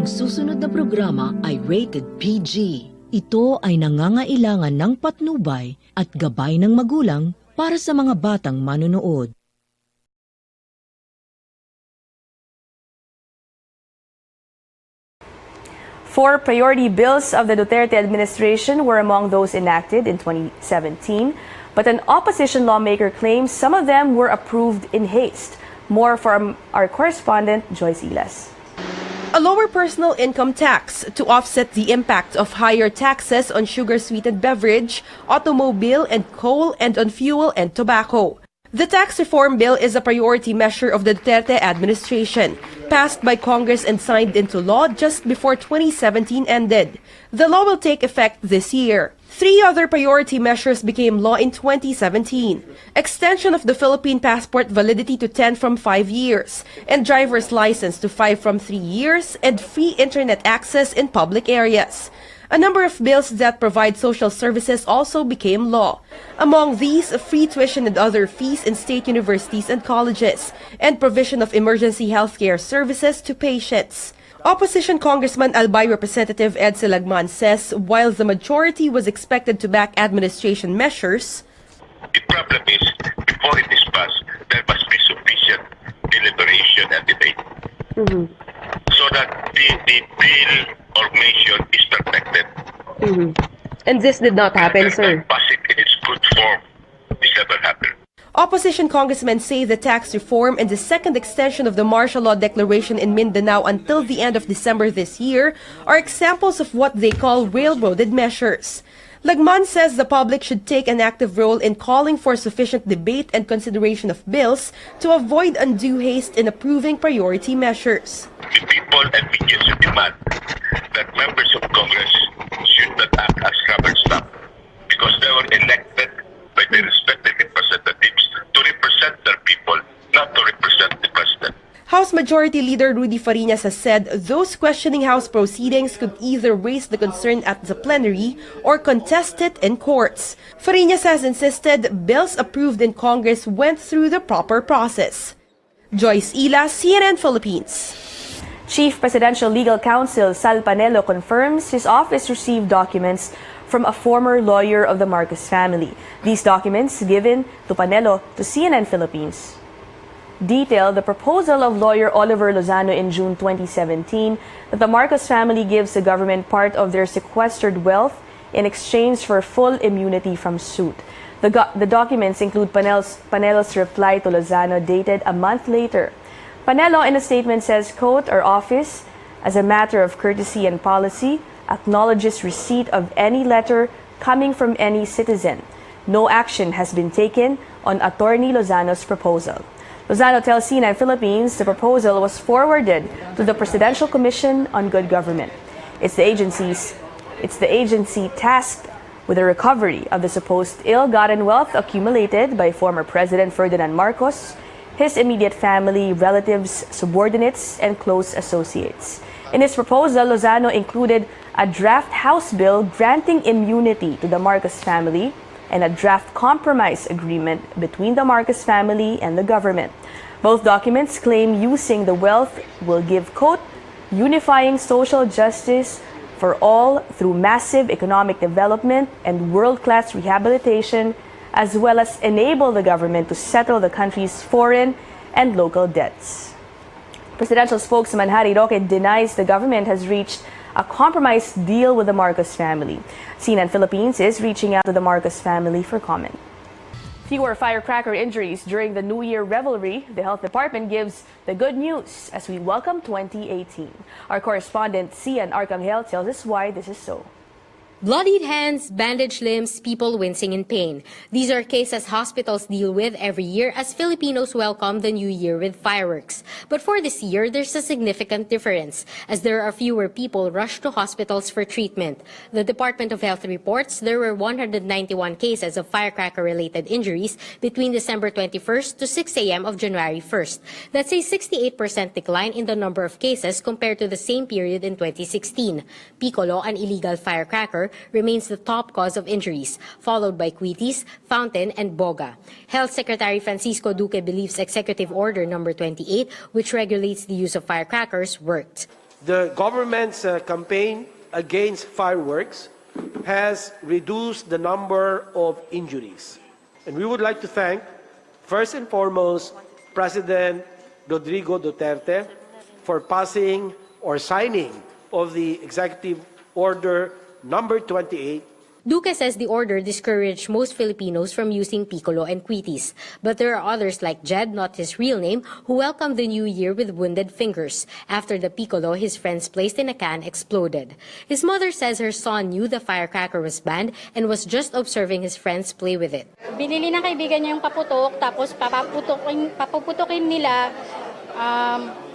Ang susunod na programa ay rated PG. Ito ay nangangailangan ng patnubay at gabay ng magulang para sa mga batang manonood. Four priority bills of the Duterte administration were among those enacted in 2017, but an opposition lawmaker claims some of them were approved in haste. More from our correspondent, Joyce Ilas. A lower personal income tax to offset the impact of higher taxes on sugar-sweetened beverage, automobile and coal, and on fuel and tobacco. The tax reform bill is a priority measure of the Duterte administration, passed by Congress and signed into law just before 2017 ended. The law will take effect this year. Three other priority measures became law in 2017. Extension of the Philippine passport validity to 10 from 5 years, and driver's license to 5 from 3 years, and free internet access in public areas. A number of bills that provide social services also became law. Among these, free tuition and other fees in state universities and colleges, and provision of emergency healthcare services to patients. Opposition Congressman Albay Representative Ed Silagman says while the majority was expected to back administration measures, the problem is, before it is passed, there must be sufficient deliberation and debate. So that the bill or measure is perfected. and this did not happen, sir. Pass it in its good form. This never happened. Opposition congressmen say the tax reform and the second extension of the martial law declaration in Mindanao until the end of December this year are examples of what they call railroaded measures. Lagman says the public should take an active role in calling for sufficient debate and consideration of bills to avoid undue haste in approving priority measures. The people and media should demand that members of Congress should not act as rubber stamp because they were elected by the respective representatives to represent their people, not to represent the president. House Majority Leader Rudy Fariñas has said those questioning House proceedings could either raise the concern at the plenary or contest it in courts. Fariñas has insisted bills approved in Congress went through the proper process. Joyce Ila, CNN Philippines. Chief Presidential Legal Counsel Sal Panelo confirms his office received documents from a former lawyer of the Marcos family. These documents given to Panelo to CNN Philippines detail the proposal of lawyer Oliver Lozano in June 2017 that the Marcos family gives the government part of their sequestered wealth in exchange for full immunity from suit. The documents include Panelo's reply to Lozano dated a month later. Panelo in a statement says, quote, "Our office, as a matter of courtesy and policy, acknowledges receipt of any letter coming from any citizen. No action has been taken on Attorney Lozano's proposal." Lozano tells CNN Philippines the proposal was forwarded to the Presidential Commission on Good Government. It's the agency tasked with the recovery of the supposed ill-gotten wealth accumulated by former President Ferdinand Marcos, his immediate family, relatives, subordinates, and close associates. In his proposal, Lozano included a draft House bill granting immunity to the Marcos family and a draft compromise agreement between the Marcos family and the government. Both documents claim using the wealth will give, quote, "unifying social justice for all through massive economic development and world-class rehabilitation, as well as enable the government to settle the country's foreign and local debts." Presidential spokesman Harry Roque denies the government has reached a compromise deal with the Marcos family. CNN Philippines is reaching out to the Marcos family for comment. Fewer firecracker injuries during the New Year revelry. The Health Department gives the good news as we welcome 2018. Our correspondent Cian Arcangel tells us why this is so. Bloodied hands, bandaged limbs, people wincing in pain. These are cases hospitals deal with every year as Filipinos welcome the new year with fireworks. But for this year, there's a significant difference as there are fewer people rushed to hospitals for treatment. The Department of Health reports there were 191 cases of firecracker-related injuries between December 21st to 6 a.m. of January 1st. That's a 68% decline in the number of cases compared to the same period in 2016. Piccolo, an illegal firecracker, remains the top cause of injuries, followed by Quitis, Fountain, and Boga. Health Secretary Francisco Duque believes Executive Order number 28, which regulates the use of firecrackers, worked. The government's campaign against fireworks has reduced the number of injuries. And we would like to thank, first and foremost, President Rodrigo Duterte for passing or signing of the Executive Order number 28. Duque says the order discouraged most Filipinos from using piccolo and quitis, but there are others like Jed, not his real name, who welcomed the new year with wounded fingers after the piccolo his friends placed in a can exploded. His mother says her son knew the firecracker was banned and was just observing his friends play with it. Binili ng kaibigan niya yung paputok, tapos papuputukin nila,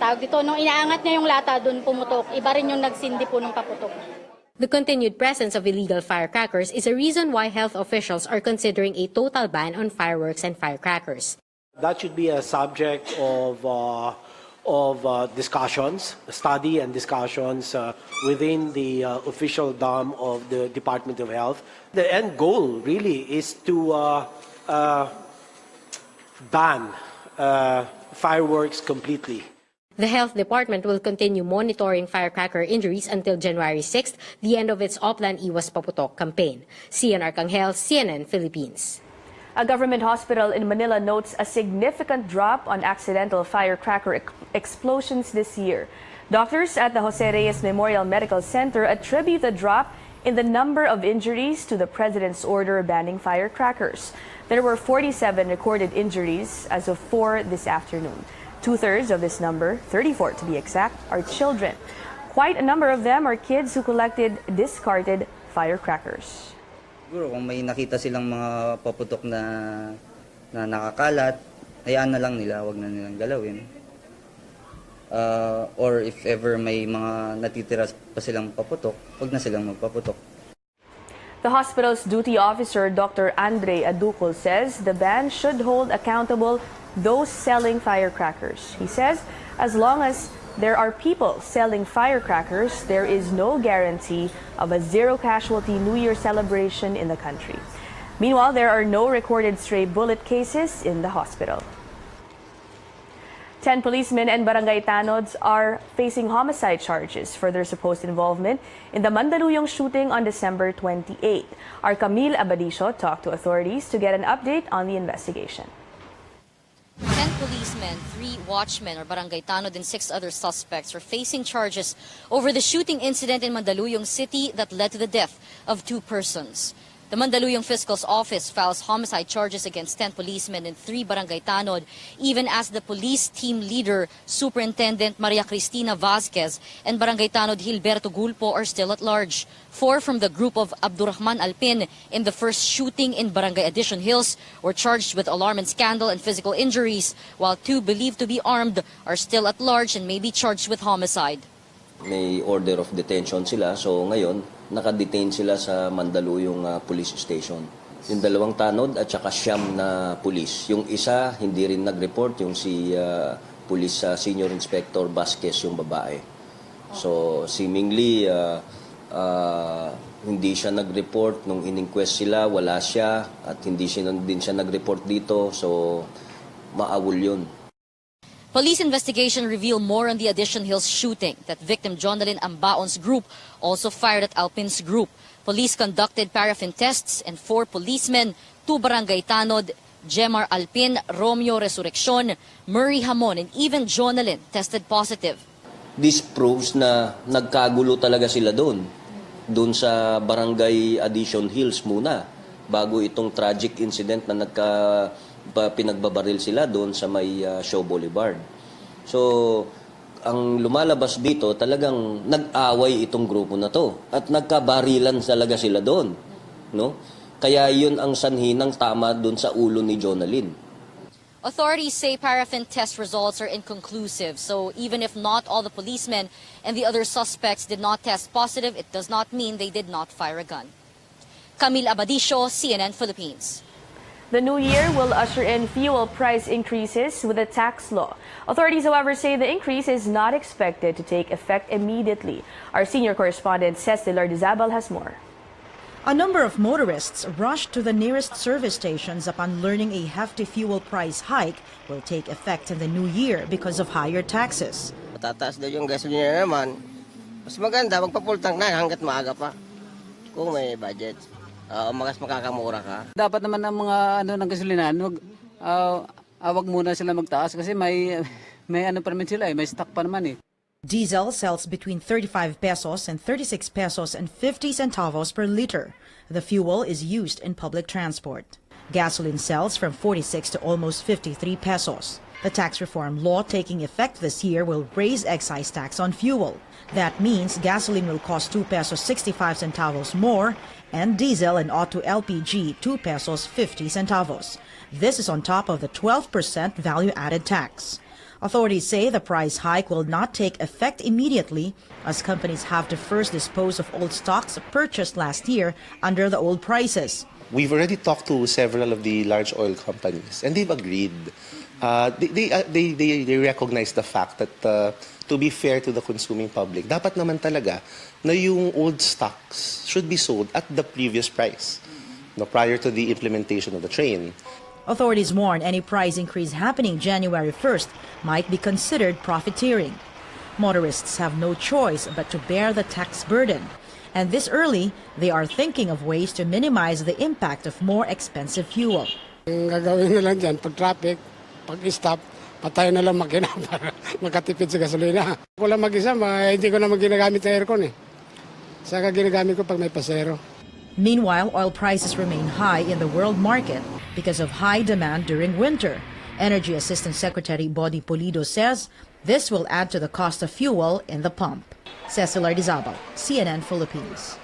tawag dito, nung inaangat niya yung lata doon pumutok, iba rin yung nagsindi po ng paputok. The continued presence of illegal firecrackers is a reason why health officials are considering a total ban on fireworks and firecrackers. That should be a subject of discussions, study and discussions within the official dome of the Department of Health. The end goal really is to ban fireworks completely. The health department will continue monitoring firecracker injuries until January 6th, the end of its Oplan Iwas Paputok campaign. Cian Arcangel, CNN Philippines. A government hospital in Manila notes a significant drop on accidental firecracker explosions this year. Doctors at the Jose Reyes Memorial Medical Center attribute the drop in the number of injuries to the president's order banning firecrackers. There were 47 recorded injuries as of 4 this afternoon. Two-thirds of this number, 34 to be exact, are children. Quite a number of them are kids who collected discarded firecrackers. Siguro kung may nakita silang mga paputok na nakakalat, hayaan na lang nila, wag na nilang galawin. Or if ever may mga natitira pa silang paputok, wag na silang magpaputok. The hospital's duty officer, Dr. Andre Aducol, says the ban should hold accountable those selling firecrackers. He says as long as there are people selling firecrackers, there is no guarantee of a zero-casualty New Year celebration in the country. Meanwhile, there are no recorded stray bullet cases in the hospital. 10 policemen and barangay tanods are facing homicide charges for their supposed involvement in the Mandaluyong shooting on December 28. Our Camille Abadisio talked to authorities to get an update on the investigation. 10 policemen, 3 watchmen or barangay tanod and 6 other suspects are facing charges over the shooting incident in Mandaluyong City that led to the death of 2 persons. The Mandaluyong Fiscal's Office files homicide charges against 10 policemen and 3 barangay tanod, even as the police team leader, Superintendent Maria Cristina Vasquez, and barangay tanod Gilberto Gulpo are still at large. 4 from the group of Abdurrahman Alpin in the first shooting in Barangay Addition Hills were charged with alarm and scandal and physical injuries, while 2 believed to be armed are still at large and may be charged with homicide. May order of detention sila, so ngayon nakadetain sila sa Mandaluyong police station. Yung 2 tanod at saka 9 na police. Yung isa hindi rin nag-report, yung si police senior inspector Vasquez, yung babae. So seemingly hindi siya nag-report nung in-inquest sila, wala siya at hindi din siya nag-report dito, so maawol yun. Police investigation revealed more on the Addition Hills shooting that victim Jonalyn Ambaon's group also fired at Alpin's group. Police conducted paraffin tests and 4 policemen, 2 barangay tanod, Jemar Alpin, Romeo Resurreccion, Murray Hamon, and even Jonalyn tested positive. This proves na nagkagulo talaga sila doon sa barangay Addition Hills muna, bago itong tragic incident na pinagbabaril sila doon sa may Show Boulevard. So, ang lumalabas dito, talagang nag-away itong grupo na to at nagkabarilan talaga sila doon, no? Kaya yun ang sanhi ng tama doon sa ulo ni Jonalyn. Authorities say paraffin test results are inconclusive, so even if not all the policemen and the other suspects did not test positive, it does not mean they did not fire a gun. Camille Abadisio, CNN Philippines. The new year will usher in fuel price increases with a tax law. Authorities, however, say the increase is not expected to take effect immediately. Our senior correspondent, Cesar Lardizabal, has more. A number of motorists rushed to the nearest service stations upon learning a hefty fuel price hike will take effect in the new year because of higher taxes. Tataas daw yung gasolina naman. Mas maganda, magpa-full tank na hanggat maaga pa. Kung may budget. Mas makakamura ka. Dapat naman ang mga ng gasolinahan, wag muna sila magtaas kasi may ano pa naman sila may stock pa naman eh. Diesel sells between 35 pesos and 36 pesos and 50 centavos per liter. The fuel is used in public transport. Gasoline sells from 46 to almost 53 pesos. The tax reform law taking effect this year will raise excise tax on fuel. That means gasoline will cost 2 pesos 65 centavos more and diesel and auto LPG 2 pesos 50 centavos. This is on top of the 12% value-added tax. Authorities say the price hike will not take effect immediately as companies have to first dispose of old stocks purchased last year under the old prices. We've already talked to several of the large oil companies and they've agreed. They recognize the fact that to be fair to the consuming public, dapat naman talaga na yung old stocks should be sold at the previous price, prior to the implementation of the train. Authorities warn any price increase happening January 1st might be considered profiteering. Motorists have no choice but to bear the tax burden. And this early, they are thinking of ways to minimize the impact of more expensive fuel. Ang gagawin na lang dyan, pag traffic, pag stop, patay na lang makina para makatipid sa gasolina. Ako lang mag-isa, hindi ko naman ginagamit na aircon eh. Saka ginagamit ko pag may pasero. Meanwhile, oil prices remain high in the world market because of high demand during winter. Energy Assistant Secretary Body Pulido says this will add to the cost of fuel in the pump. Cecil Ardizabal, CNN Philippines.